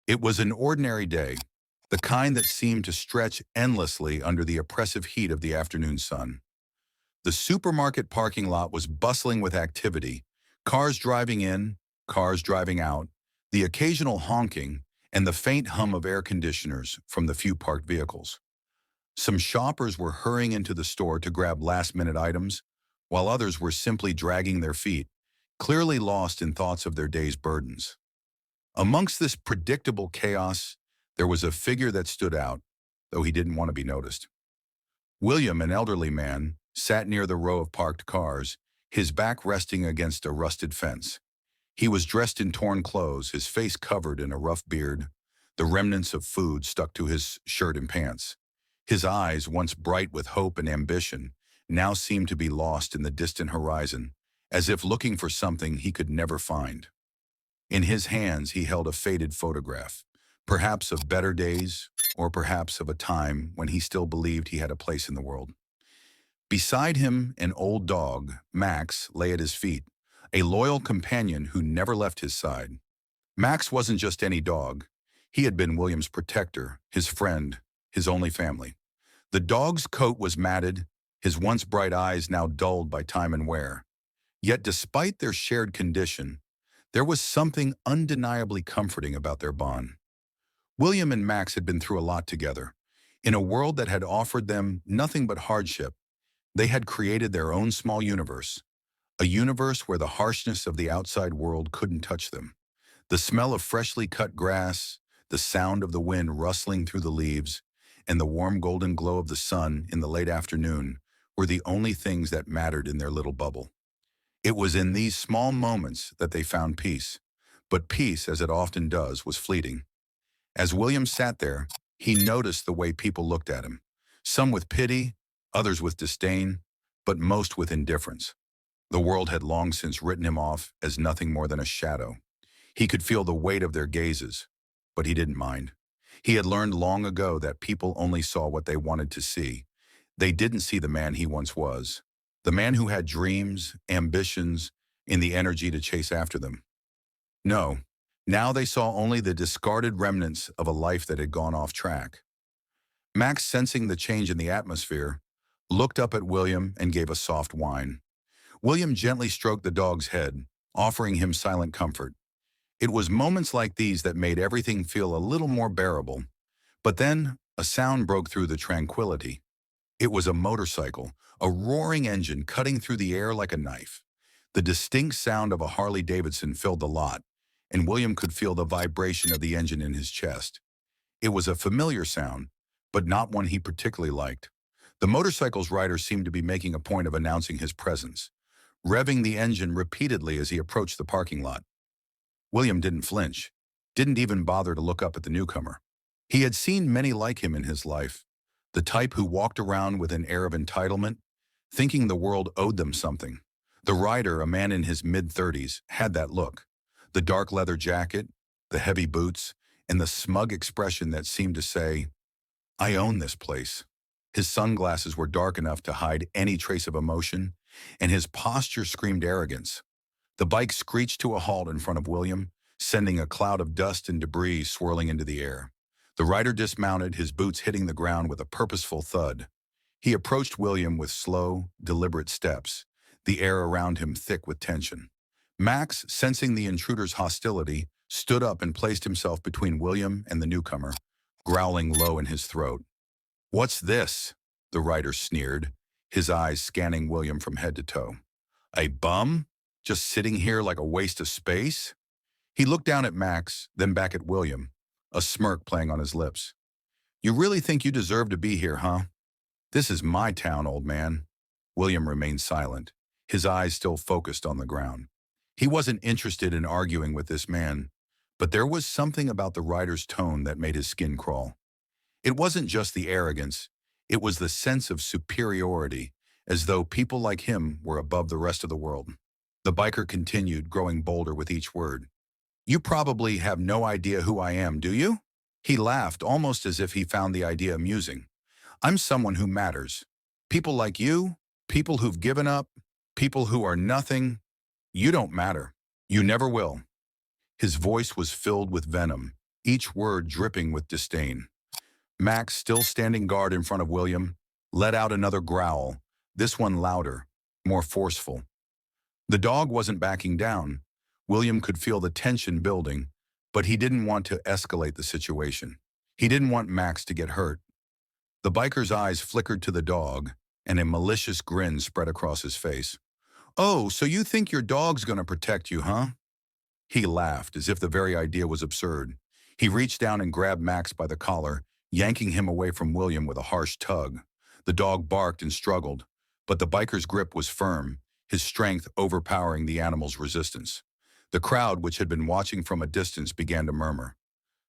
It was an ordinary day, the kind that seemed to stretch endlessly under the oppressive heat of the afternoon sun. The supermarket parking lot was bustling with activity, cars driving in, cars driving out, the occasional honking, and the faint hum of air conditioners from the few parked vehicles. Some shoppers were hurrying into the store to grab last-minute items, while others were simply dragging their feet, clearly lost in thoughts of their day's burdens. Amongst this predictable chaos, there was a figure that stood out, though he didn't want to be noticed. William, an elderly man, sat near the row of parked cars, his back resting against a rusted fence. He was dressed in torn clothes, his face covered in a rough beard, the remnants of food stuck to his shirt and pants. His eyes, once bright with hope and ambition, now seemed to be lost in the distant horizon, as if looking for something he could never find. In his hands he held a faded photograph, perhaps of better days, or perhaps of a time when he still believed he had a place in the world. Beside him, an old dog, Max, lay at his feet, a loyal companion who never left his side. Max wasn't just any dog. He had been William's protector, his friend, his only family. The dog's coat was matted, his once bright eyes now dulled by time and wear. Yet despite their shared condition, there was something undeniably comforting about their bond. William and Max had been through a lot together. In a world that had offered them nothing but hardship, they had created their own small universe, a universe where the harshness of the outside world couldn't touch them. The smell of freshly cut grass, the sound of the wind rustling through the leaves, and the warm golden glow of the sun in the late afternoon were the only things that mattered in their little bubble. It was in these small moments that they found peace, but peace, as it often does, was fleeting. As William sat there, he noticed the way people looked at him, some with pity, others with disdain, but most with indifference. The world had long since written him off as nothing more than a shadow. He could feel the weight of their gazes, but he didn't mind. He had learned long ago that people only saw what they wanted to see. They didn't see the man he once was, the man who had dreams, ambitions, and the energy to chase after them. No, now they saw only the discarded remnants of a life that had gone off track. Max, sensing the change in the atmosphere, looked up at William and gave a soft whine. William gently stroked the dog's head, offering him silent comfort. It was moments like these that made everything feel a little more bearable. But then, a sound broke through the tranquility. It was a motorcycle, a roaring engine cutting through the air like a knife. The distinct sound of a Harley-Davidson filled the lot, and William could feel the vibration of the engine in his chest. It was a familiar sound, but not one he particularly liked. The motorcycle's rider seemed to be making a point of announcing his presence, revving the engine repeatedly as he approached the parking lot. William didn't flinch, didn't even bother to look up at the newcomer. He had seen many like him in his life, the type who walked around with an air of entitlement, thinking the world owed them something. The rider, a man in his mid-30s, had that look. The dark leather jacket, the heavy boots, and the smug expression that seemed to say, "I own this place." His sunglasses were dark enough to hide any trace of emotion, and his posture screamed arrogance. The bike screeched to a halt in front of William, sending a cloud of dust and debris swirling into the air. The rider dismounted, his boots hitting the ground with a purposeful thud. He approached William with slow, deliberate steps, the air around him thick with tension. Max, sensing the intruder's hostility, stood up and placed himself between William and the newcomer, growling low in his throat. "What's this?" the rider sneered, his eyes scanning William from head to toe. "A bum? Just sitting here like a waste of space?" He looked down at Max, then back at William, a smirk playing on his lips. "You really think you deserve to be here, huh? This is my town, old man." William remained silent, his eyes still focused on the ground. He wasn't interested in arguing with this man, but there was something about the rider's tone that made his skin crawl. It wasn't just the arrogance, it was the sense of superiority, as though people like him were above the rest of the world. The biker continued, growing bolder with each word. "You probably have no idea who I am, do you?" He laughed, almost as if he found the idea amusing. "I'm someone who matters. People like you, people who've given up, people who are nothing. You don't matter. You never will." His voice was filled with venom, each word dripping with disdain. Max, still standing guard in front of William, let out another growl, this one louder, more forceful. The dog wasn't backing down. William could feel the tension building, but he didn't want to escalate the situation. He didn't want Max to get hurt. The biker's eyes flickered to the dog, and a malicious grin spread across his face. "Oh, so you think your dog's gonna protect you, huh?" He laughed, as if the very idea was absurd. He reached down and grabbed Max by the collar, yanking him away from William with a harsh tug. The dog barked and struggled, but the biker's grip was firm, his strength overpowering the animal's resistance. The crowd, which had been watching from a distance, began to murmur.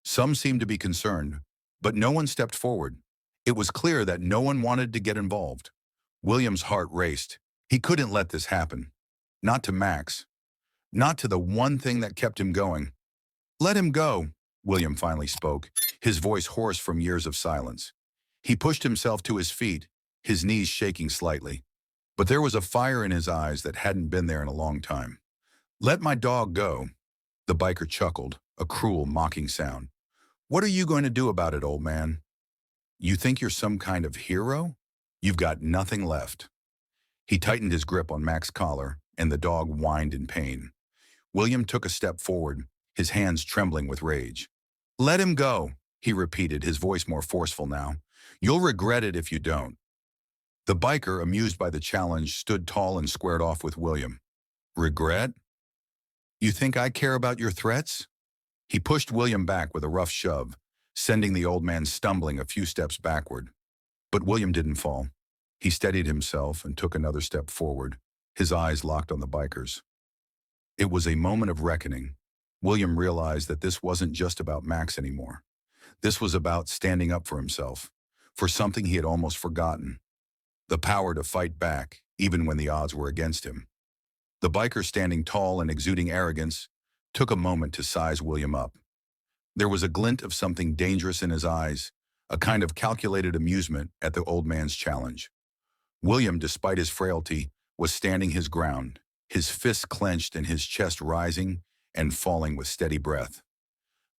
Some seemed to be concerned, but no one stepped forward. It was clear that no one wanted to get involved. William's heart raced. He couldn't let this happen. Not to Max. Not to the one thing that kept him going. "Let him go," William finally spoke, his voice hoarse from years of silence. He pushed himself to his feet, his knees shaking slightly. But there was a fire in his eyes that hadn't been there in a long time. "Let my dog go." The biker chuckled, a cruel, mocking sound. "What are you going to do about it, old man? You think you're some kind of hero? You've got nothing left." He tightened his grip on Max's collar, and the dog whined in pain. William took a step forward, his hands trembling with rage. "Let him go," he repeated, his voice more forceful now. "You'll regret it if you don't." The biker, amused by the challenge, stood tall and squared off with William. "Regret? You think I care about your threats?" He pushed William back with a rough shove, sending the old man stumbling a few steps backward. But William didn't fall. He steadied himself and took another step forward, his eyes locked on the biker's. It was a moment of reckoning. William realized that this wasn't just about Max anymore. This was about standing up for himself, for something he had almost forgotten. The power to fight back, even when the odds were against him. The biker, standing tall and exuding arrogance, took a moment to size William up. There was a glint of something dangerous in his eyes, a kind of calculated amusement at the old man's challenge. William, despite his frailty, was standing his ground, his fists clenched and his chest rising and falling with steady breath.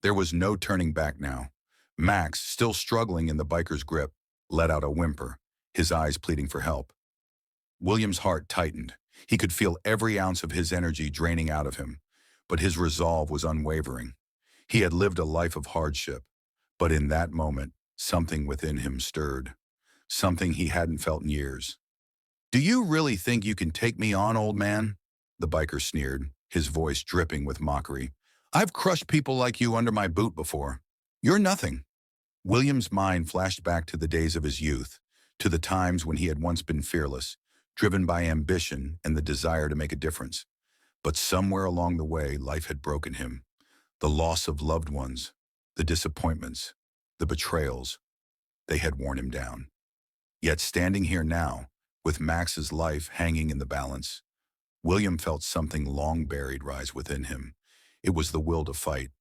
There was no turning back now. Max, still struggling in the biker's grip, let out a whimper, his eyes pleading for help. William's heart tightened. He could feel every ounce of his energy draining out of him, but his resolve was unwavering. He had lived a life of hardship, but in that moment, something within him stirred, something he hadn't felt in years. "Do you really think you can take me on, old man?" The biker sneered, his voice dripping with mockery. "I've crushed people like you under my boot before. You're nothing." William's mind flashed back to the days of his youth, to the times when he had once been fearless, driven by ambition and the desire to make a difference. But somewhere along the way, life had broken him. The loss of loved ones, the disappointments, the betrayals, they had worn him down. Yet standing here now, with Max's life hanging in the balance, William felt something long buried rise within him. It was the will to fight.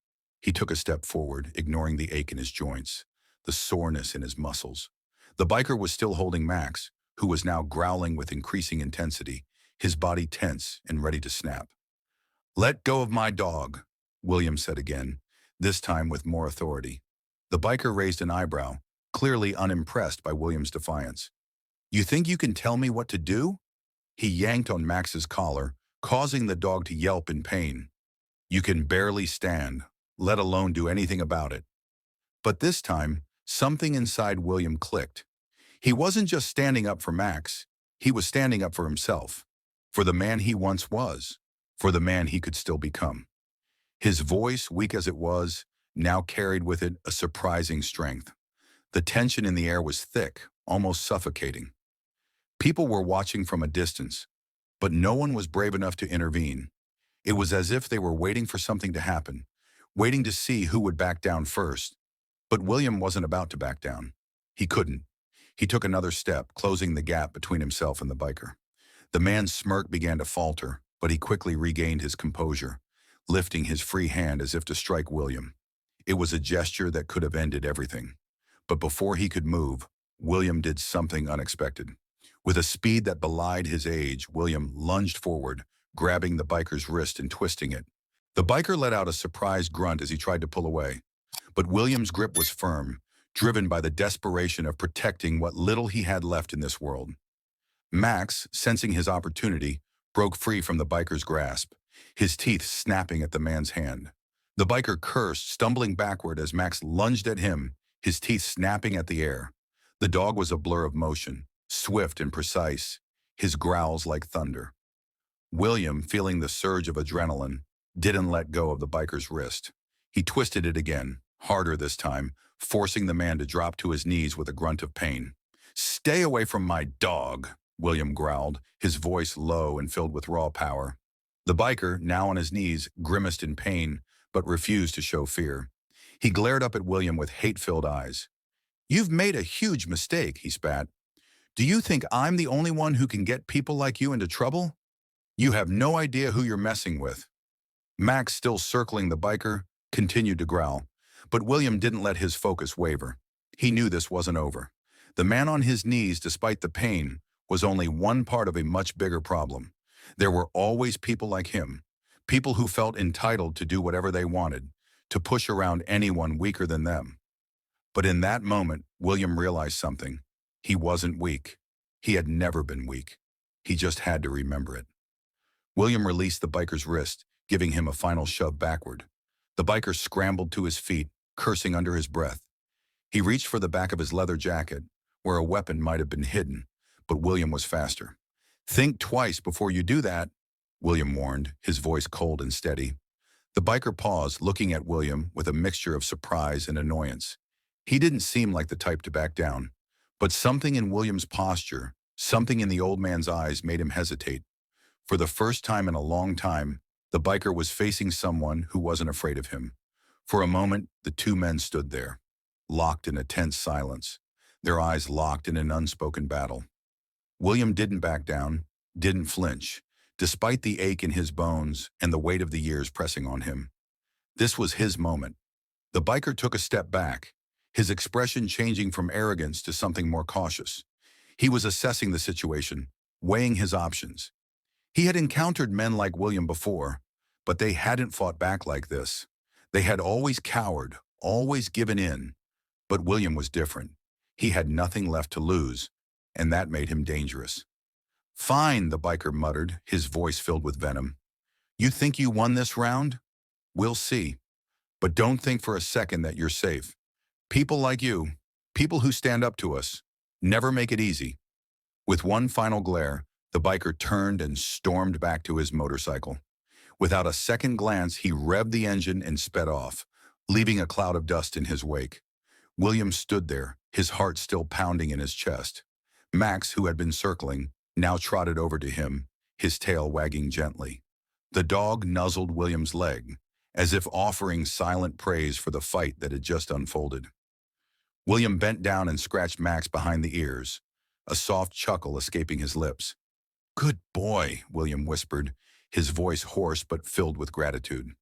He took a step forward, ignoring the ache in his joints, the soreness in his muscles. The biker was still holding Max, who was now growling with increasing intensity, his body tense and ready to snap. "Let go of my dog," William said again, this time with more authority. The biker raised an eyebrow, clearly unimpressed by William's defiance. "You think you can tell me what to do?" He yanked on Max's collar, causing the dog to yelp in pain. "You can barely stand, let alone do anything about it." But this time, something inside William clicked. He wasn't just standing up for Max, he was standing up for himself, for the man he once was, for the man he could still become. His voice, weak as it was, now carried with it a surprising strength. The tension in the air was thick, almost suffocating. People were watching from a distance, but no one was brave enough to intervene. It was as if they were waiting for something to happen, waiting to see who would back down first. But William wasn't about to back down. He couldn't. He took another step, closing the gap between himself and the biker. The man's smirk began to falter, but he quickly regained his composure, lifting his free hand as if to strike William. It was a gesture that could have ended everything. But before he could move, William did something unexpected. With a speed that belied his age, William lunged forward, grabbing the biker's wrist and twisting it. The biker let out a surprised grunt as he tried to pull away. But William's grip was firm, driven by the desperation of protecting what little he had left in this world. Max, sensing his opportunity, broke free from the biker's grasp, his teeth snapping at the man's hand. The biker cursed, stumbling backward as Max lunged at him, his teeth snapping at the air. The dog was a blur of motion, swift and precise, his growls like thunder. William, feeling the surge of adrenaline, didn't let go of the biker's wrist. He twisted it again, harder this time, forcing the man to drop to his knees with a grunt of pain. "Stay away from my dog," William growled, his voice low and filled with raw power. The biker, now on his knees, grimaced in pain, but refused to show fear. He glared up at William with hate-filled eyes. "You've made a huge mistake," he spat. "Do you think I'm the only one who can get people like you into trouble? You have no idea who you're messing with." Max, still circling the biker, continued to growl, but William didn't let his focus waver. He knew this wasn't over. The man on his knees, despite the pain, was only one part of a much bigger problem. There were always people like him, people who felt entitled to do whatever they wanted, to push around anyone weaker than them. But in that moment, William realized something. He wasn't weak. He had never been weak. He just had to remember it. William released the biker's wrist, giving him a final shove backward. The biker scrambled to his feet, cursing under his breath. He reached for the back of his leather jacket, where a weapon might have been hidden, but William was faster. "Think twice before you do that," William warned, his voice cold and steady. The biker paused, looking at William with a mixture of surprise and annoyance. He didn't seem like the type to back down, but something in William's posture, something in the old man's eyes made him hesitate. For the first time in a long time, the biker was facing someone who wasn't afraid of him. For a moment, the two men stood there, locked in a tense silence, their eyes locked in an unspoken battle. William didn't back down, didn't flinch, despite the ache in his bones and the weight of the years pressing on him. This was his moment. The biker took a step back, his expression changing from arrogance to something more cautious. He was assessing the situation, weighing his options. He had encountered men like William before, but they hadn't fought back like this. They had always cowered, always given in. But William was different. He had nothing left to lose, and that made him dangerous. "Fine," the biker muttered, his voice filled with venom. "You think you won this round? We'll see. But don't think for a second that you're safe. People like you, people who stand up to us, never make it easy." With one final glare, the biker turned and stormed back to his motorcycle. Without a second glance, he revved the engine and sped off, leaving a cloud of dust in his wake. William stood there, his heart still pounding in his chest. Max, who had been circling, now trotted over to him, his tail wagging gently. The dog nuzzled William's leg, as if offering silent praise for the fight that had just unfolded. William bent down and scratched Max behind the ears, a soft chuckle escaping his lips. "Good boy," William whispered, his voice hoarse but filled with gratitude.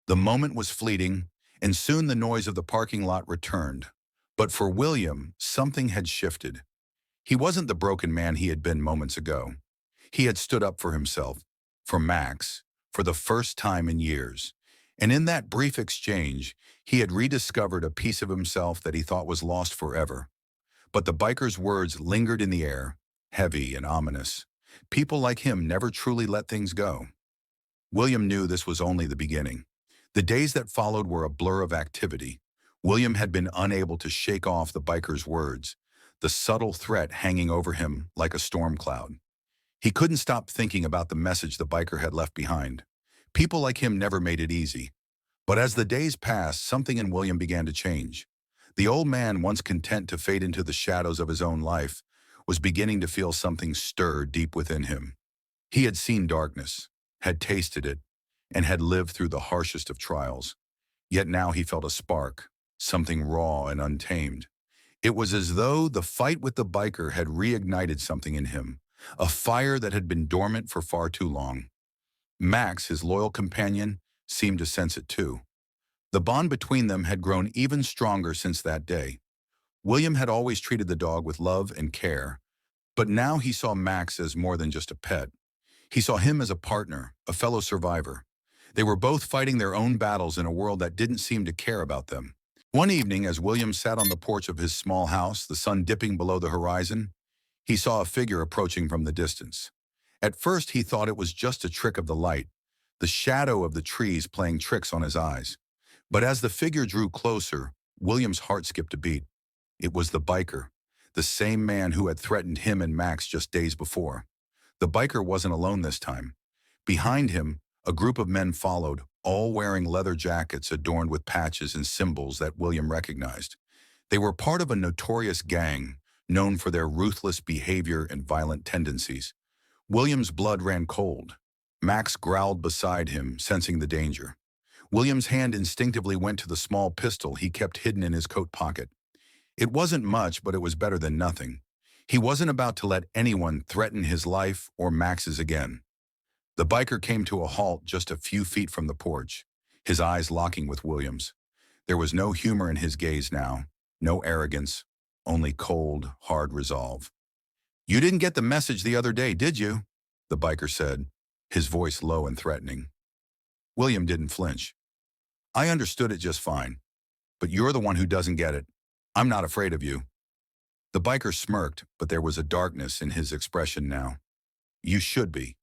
The moment was fleeting, and soon the noise of the parking lot returned. But for William, something had shifted. He wasn't the broken man he had been moments ago. He had stood up for himself, for Max, for the first time in years. And in that brief exchange, he had rediscovered a piece of himself that he thought was lost forever. But the biker's words lingered in the air, heavy and ominous. People like him never truly let things go. William knew this was only the beginning. The days that followed were a blur of activity. William had been unable to shake off the biker's words, the subtle threat hanging over him like a storm cloud. He couldn't stop thinking about the message the biker had left behind. People like him never made it easy. But as the days passed, something in William began to change. The old man, once content to fade into the shadows of his own life, was beginning to feel something stir deep within him. He had seen darkness, had tasted it, and had lived through the harshest of trials. Yet now he felt a spark, something raw and untamed. It was as though the fight with the biker had reignited something in him, a fire that had been dormant for far too long. Max, his loyal companion, seemed to sense it too. The bond between them had grown even stronger since that day. William had always treated the dog with love and care, but now he saw Max as more than just a pet. He saw him as a partner, a fellow survivor. They were both fighting their own battles in a world that didn't seem to care about them. One evening, as William sat on the porch of his small house, the sun dipping below the horizon, he saw a figure approaching from the distance. At first, he thought it was just a trick of the light, the shadow of the trees playing tricks on his eyes. But as the figure drew closer, William's heart skipped a beat. It was the biker, the same man who had threatened him and Max just days before. The biker wasn't alone this time. Behind him, a group of men followed, all wearing leather jackets adorned with patches and symbols that William recognized. They were part of a notorious gang, known for their ruthless behavior and violent tendencies. William's blood ran cold. Max growled beside him, sensing the danger. William's hand instinctively went to the small pistol he kept hidden in his coat pocket. It wasn't much, but it was better than nothing. He wasn't about to let anyone threaten his life or Max's again. The biker came to a halt just a few feet from the porch, his eyes locking with William's. There was no humor in his gaze now, no arrogance, only cold, hard resolve. "You didn't get the message the other day, did you?" the biker said, his voice low and threatening. William didn't flinch. "I understood it just fine, but you're the one who doesn't get it. I'm not afraid of you." The biker smirked, but there was a darkness in his expression now. "You should be.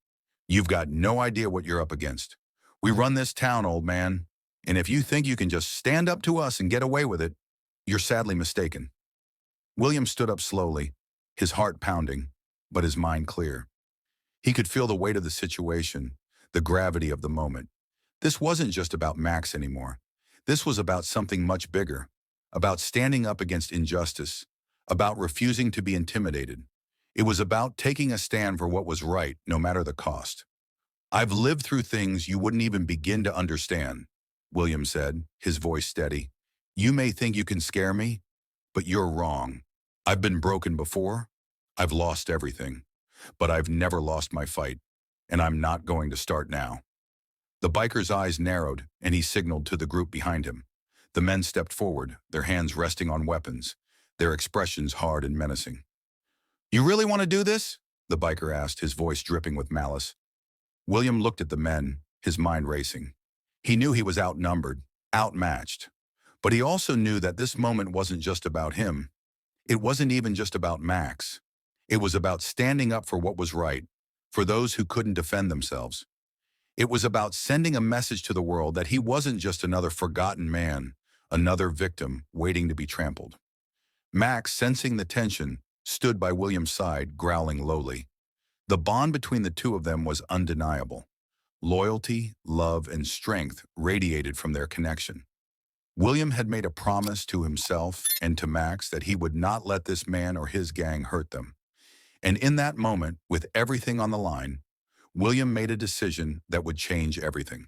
You've got no idea what you're up against. We run this town, old man, and if you think you can just stand up to us and get away with it, you're sadly mistaken." William stood up slowly, his heart pounding, but his mind clear. He could feel the weight of the situation, the gravity of the moment. This wasn't just about Max anymore. This was about something much bigger, about standing up against injustice, about refusing to be intimidated. It was about taking a stand for what was right, no matter the cost. "I've lived through things you wouldn't even begin to understand," William said, his voice steady. "You may think you can scare me, but you're wrong. I've been broken before. I've lost everything. But I've never lost my fight, and I'm not going to start now." The biker's eyes narrowed, and he signaled to the group behind him. The men stepped forward, their hands resting on weapons, their expressions hard and menacing. "You really want to do this?" the biker asked, his voice dripping with malice. William looked at the men, his mind racing. He knew he was outnumbered, outmatched. But he also knew that this moment wasn't just about him. It wasn't even just about Max. It was about standing up for what was right, for those who couldn't defend themselves. It was about sending a message to the world that he wasn't just another forgotten man, another victim waiting to be trampled. Max, sensing the tension, stood by William's side, growling lowly. The bond between the two of them was undeniable. Loyalty, love, and strength radiated from their connection. William had made a promise to himself and to Max that he would not let this man or his gang hurt them. And in that moment, with everything on the line, William made a decision that would change everything.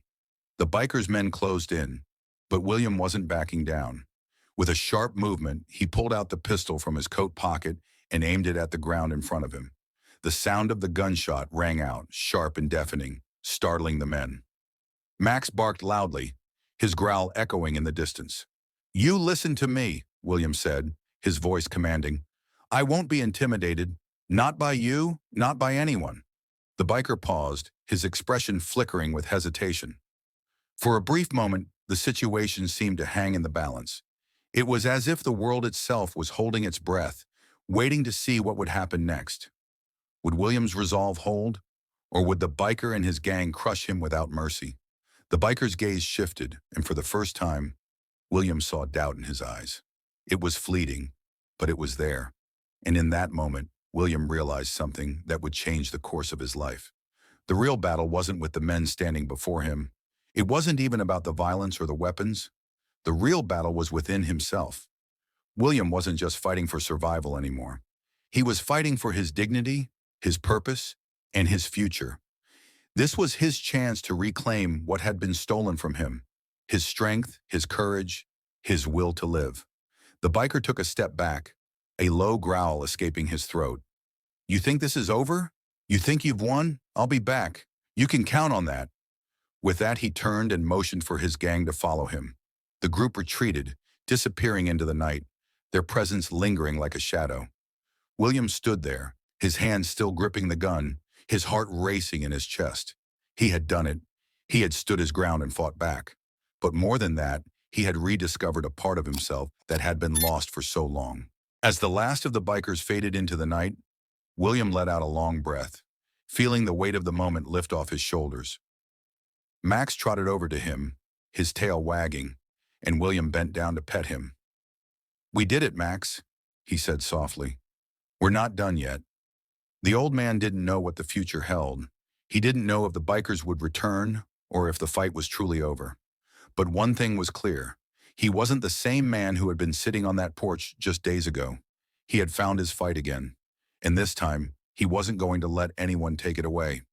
The biker's men closed in, but William wasn't backing down. With a sharp movement, he pulled out the pistol from his coat pocket and aimed it at the ground in front of him. The sound of the gunshot rang out, sharp and deafening, startling the men. Max barked loudly, his growl echoing in the distance. "You listen to me," William said, his voice commanding. "I won't be intimidated. Not by you, not by anyone." The biker paused, his expression flickering with hesitation. For a brief moment, the situation seemed to hang in the balance. It was as if the world itself was holding its breath, waiting to see what would happen next. Would William's resolve hold, or would the biker and his gang crush him without mercy? The biker's gaze shifted, and for the first time, William saw doubt in his eyes. It was fleeting, but it was there. And in that moment, William realized something that would change the course of his life. The real battle wasn't with the men standing before him. It wasn't even about the violence or the weapons. The real battle was within himself. William wasn't just fighting for survival anymore. He was fighting for his dignity, his purpose, and his future. This was his chance to reclaim what had been stolen from him, his strength, his courage, his will to live. The biker took a step back, a low growl escaping his throat. "You think this is over? You think you've won? I'll be back. You can count on that." With that, he turned and motioned for his gang to follow him. The group retreated, disappearing into the night, their presence lingering like a shadow. William stood there, his hands still gripping the gun, his heart racing in his chest. He had done it. He had stood his ground and fought back. But more than that, He had rediscovered a part of himself that had been lost for so long. As the last of the bikers faded into the night, William let out a long breath, feeling the weight of the moment lift off his shoulders. Max trotted over to him, his tail wagging, and William bent down to pet him. "We did it, Max," he said softly. "We're not done yet." The old man didn't know what the future held. He didn't know if the bikers would return or if the fight was truly over. But one thing was clear. He wasn't the same man who had been sitting on that porch just days ago. He had found his fight again. And this time, he wasn't going to let anyone take it away.